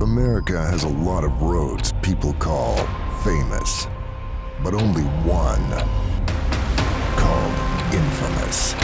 America has a lot of roads people call famous, but only one called infamous.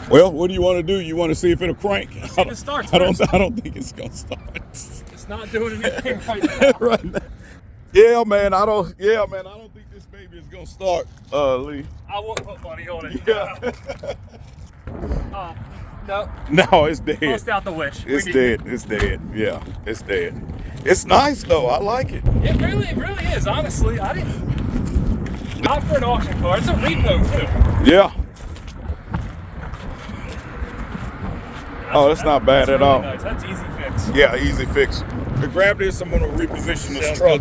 Well, what do you want to do? You want to see if it'll crank? See if it starts I don't think it's gonna start. It's not doing anything right now. Right now. Yeah, man. I don't think this baby is gonna start, Lee. I won't put money on it. Yeah. No. No, it's dead. Bust out the witch. It's dead. It's dead. Yeah, it's dead. It's nice though. I like it. It really is. Honestly, I didn't. Not for an auction car. It's a repo too. Yeah. Oh, that's not bad at really all. Nice. That's easy fix. Yeah, easy fix. To grab this, I'm gonna reposition this truck.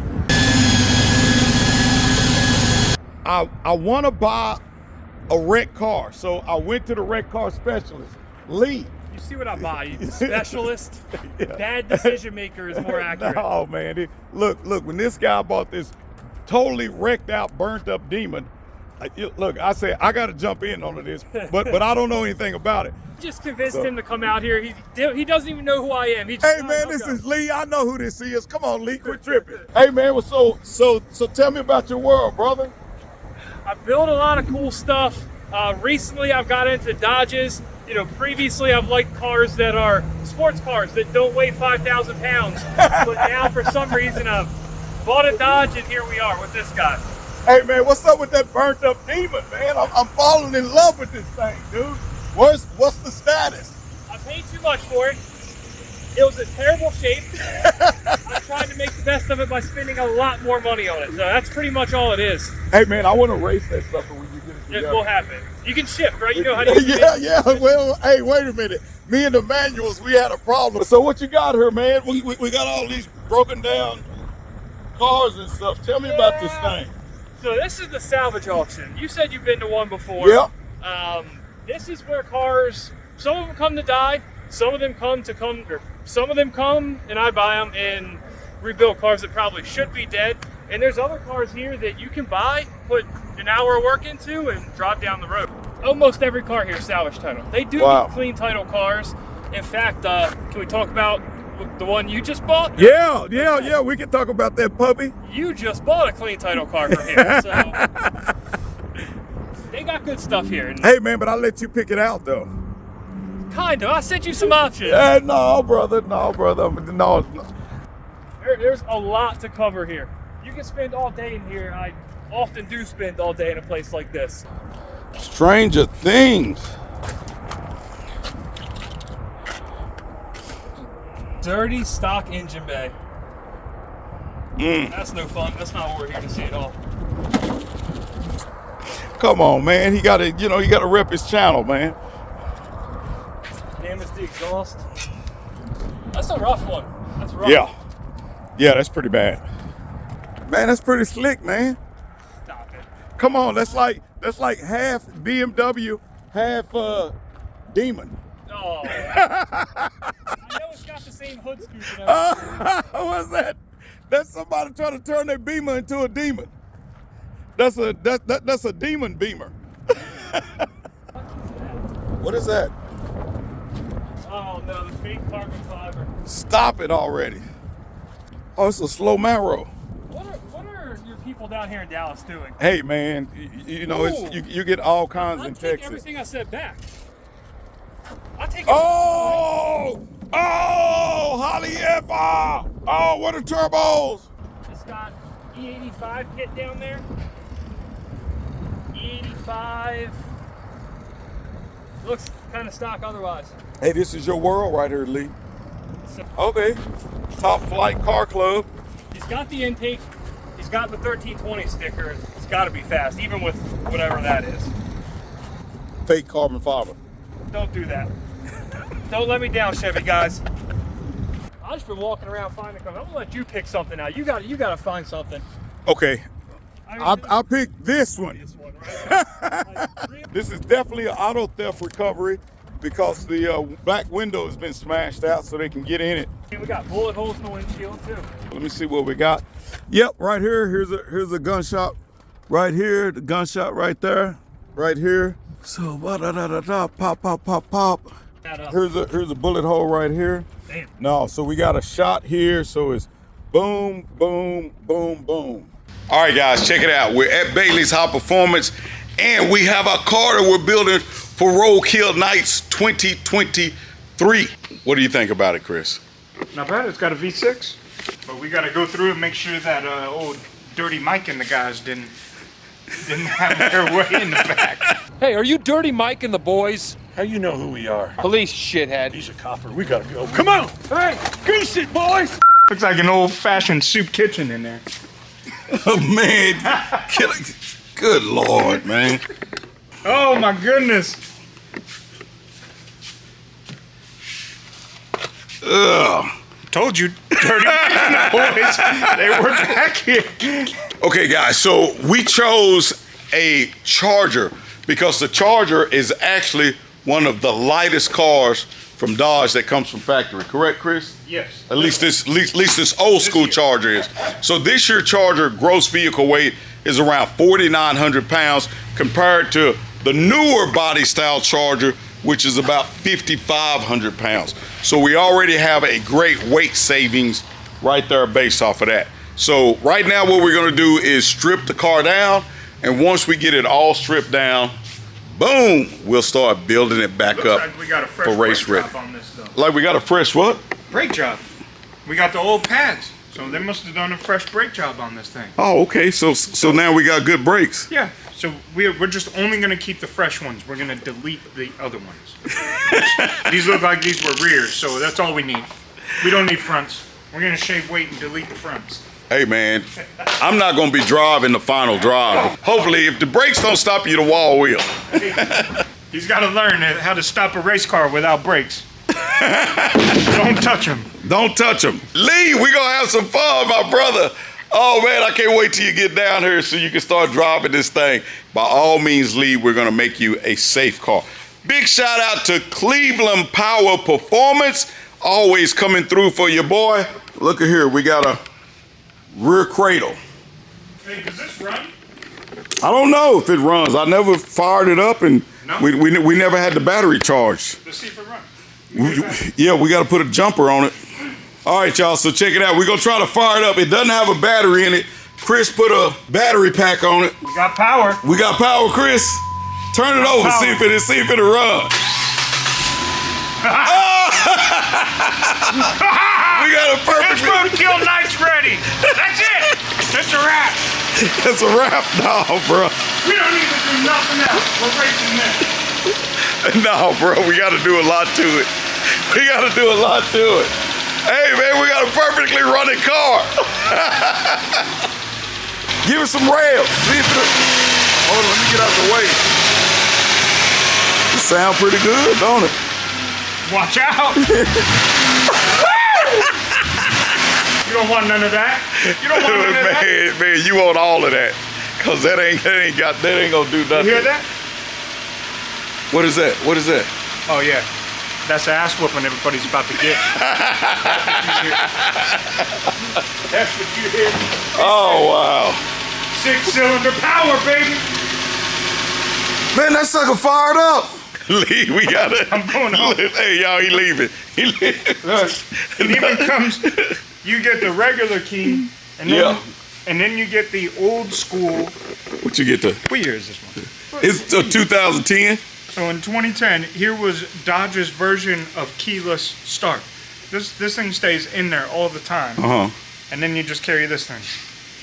I want to buy a wrecked car, so I went to the wrecked car specialist, Lee. You see what I buy? You specialist. Yeah. Bad decision maker is more accurate. Oh man, look! When this guy bought this totally wrecked out, burnt up Demon, look, I said I got to jump in on this, but I don't know anything about it. Just convinced him to come out here. He doesn't even know who I am. He just, Hey man, this is Lee. I know who this is. Come on, Lee, quit tripping. Hey man, well, so tell me about your world, brother. I built a lot of cool stuff. Recently, I've got into Dodges. You know, previously I've liked cars that are sports cars that don't weigh 5,000 pounds. But now, for some reason, I've bought a Dodge, and here we are with this guy. Hey man, what's up with that burnt up Demon, man? I'm falling in love with this thing, dude. What's the status? I paid too much for it. It was in terrible shape. I'm trying to make the best of it by spending a lot more money on it. So that's pretty much all it is. Hey man, I want to race that sucker when you get it together. It will happen. You can shift, right? You know how to use Yeah, it. yeah. Well, hey, wait a minute. Me and the manuals, we had a problem. So what you got here, man? We got all these broken down cars and stuff. Tell me about this thing. So this is the salvage auction. You said you've been to one before. Yep. This is where cars, some of them come to die, some of them come and I buy them and rebuild cars that probably should be dead. And there's other cars here that you can buy, put an hour of work into, and drive down the road. Almost every car here is salvage title. They do get clean title cars. In fact, can we talk about the one you just bought? Yeah. We can talk about that puppy. You just bought a clean title car from here, so they got good stuff here. And Hey man, but I'll let you pick it out though. kind of. I sent you some options. No, brother. No. There's a lot to cover here. You can spend all day in here. I often do spend all day in a place like this. Stranger Things. Dirty stock engine bay. That's no fun. That's not what we're here to see at all. Come on, man. He gotta rep his channel, man. Damage the exhaust. That's a rough one. That's rough. Yeah, that's pretty bad. Man, that's pretty slick, man. Stop it. Come on, that's like half BMW, half Demon. Oh. I know it's got the same hood scoop and everything. What's that? That's somebody trying to turn their Beamer into a Demon. That's a Demon Beamer. What is that? Oh no, the fake carbon fiber. Stop it already. Oh, it's a slow marrow. What are your people down here in Dallas doing? Hey man, you know you get all kinds in take Texas. Everything I said back. I take it. Oh, Holley FR. Oh, what are turbos? It's got E85 kit down there. E85. Looks kind of stock otherwise. Hey, this is your world right here, Lee. Okay. Top Flight Car Club. He's got the intake. He's got the 1320 sticker. It's got to be fast, even with whatever that is. Fake carbon fiber. Don't do that. Don't let me down, Chevy guys. I've just been walking around finding cars. I'm gonna let you pick something out. You got to find something. Okay, I mean, I picked this one. this one right? This is definitely an auto theft recovery because the back window has been smashed out so they can get in it. We got bullet holes in the windshield too. Let me see what we got. Yep, right here. Here's a gun shop right here. The gun shop right there, right here. So pop. Here's a bullet hole right here. Damn. No, so we got a shot here. So it's boom, boom, boom, boom. All right, guys, check it out. We're at Baily's Hyperformance, and we have a car that we're building for Roadkill Nights 2023. What do you think about it, Chris? Not bad. It's got a V6, but we got to go through and make sure that old Dirty Mike and the guys didn't have their way in the back. Hey, are you Dirty Mike and the boys? How you know who we are? Police shithead. He's a copper. We gotta go. Come on! Hey, goose it, boys! Looks like an old-fashioned soup kitchen in there. Oh, man. Good Lord, man. Oh my goodness! Ugh. Told you, Dirty Mike and the boys. They were back here. Okay, guys, so we chose a Charger because the Charger is actually one of the lightest cars from Dodge that comes from factory. Correct, Chris? Yes. At least this old school Charger is. So this year Charger gross vehicle weight is around 4,900 pounds compared to the newer body style Charger, which is about 5,500 pounds. So we already have a great weight savings right there based off of that. So right now what we're gonna do is strip the car down, and once we get it all stripped down, boom, we'll start building it back Looks up like we got a fresh for race brake ready. job on this though. Like we got a fresh what? Brake job. We got the old pads, so they must have done a fresh brake job on this thing. Oh, okay, so now we got good brakes. Yeah, so we're just only gonna keep the fresh ones. We're gonna delete the other ones. These look like these were rears, so that's all we need. We don't need fronts. We're gonna shave weight and delete the fronts. Hey man, I'm not gonna be driving the final drive. Hopefully, if the brakes don't stop you, the wall will. He's got to learn how to stop a race car without brakes. Don't touch him. Don't touch them. Lee, we gonna have some fun, my brother. Oh man, I can't wait till you get down here so you can start driving this thing. By all means, Lee, we're gonna make you a safe car. Big shout out to Cleveland Power Performance, always coming through for your boy. Look at here, we got a rear cradle. Hey, does this run? I don't know if it runs. I never fired it up, and No? we never had the battery charged. Let's see if it runs. Yeah, we got to put a jumper on it. All right, y'all, so check it out. We're going to try to fire it up. It doesn't have a battery in it. Chris put a battery pack on it. We got power. We got power, Chris. Turn it over, Power. see if it'll run. We got a perfect. It's Roadkill Nights ready. That's it. That's a wrap. That's a wrap. No, bro. We don't need to do nothing else. We're racing this. No, bro. We got to do a lot to it. We got to do a lot to it. Hey, man, we got a perfectly running car. Give it some rails. See if it. Hold on, let me get out of the way. It sounds pretty good, don't it? Watch out. You don't want none of that. You don't want none of that. Man, you want all of that. Cause that ain't gonna do nothing. You hear that? What is that? What is that? Oh yeah. That's the ass whooping everybody's about to get. That's what you hear. Oh wow. 6-cylinder power, baby. Man, that sucker fired up. Lee, we got it. I'm going home. Hey, y'all, he leaving. He leaving. Look, it even comes. You get the regular key, and then Yeah. and then you get the old school. What you get to? What year is this one? It's 2010. So in 2010, here was Dodge's version of keyless start. This thing stays in there all the time, and then you just carry this thing.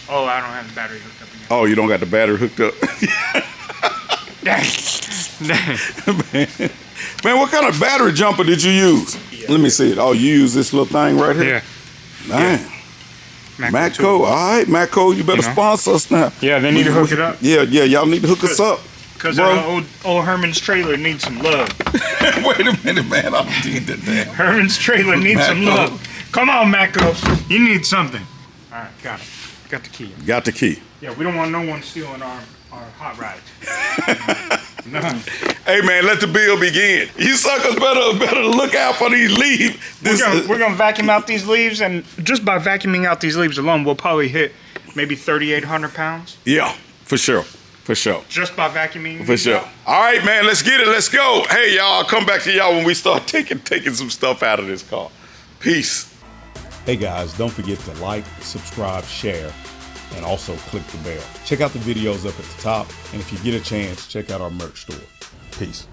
Oh, I don't have the battery hooked up again. Oh, you don't got the battery hooked up. Man, what kind of battery jumper did you use? Let me see it. Oh, you use this little thing right here? Yeah. Man. Matco, all right, Matco, you better sponsor us now. Yeah, they need to hook it up. Yeah, y'all need to hook us up. Because bro. old Herman's trailer needs some love. Wait a minute, man. I need that damn. Herman's trailer needs some love. Come on, Matco. You need something. All right, got it. Got the key. Got the key. Yeah, we don't want no one stealing our hot rides. None. Hey, man, let the bill begin. You suckers better look out for these leaves. We're gonna vacuum out these leaves, and just by vacuuming out these leaves alone, we'll probably hit maybe 3,800 pounds. Yeah, for sure. For sure. Just by vacuuming. For sure. All right, man, let's get it. Let's go. Hey, y'all, I'll come back to y'all when we start taking some stuff out of this car. Peace. Hey guys, don't forget to like, subscribe, share, and also click the bell. Check out the videos up at the top, and if you get a chance, check out our merch store. Peace.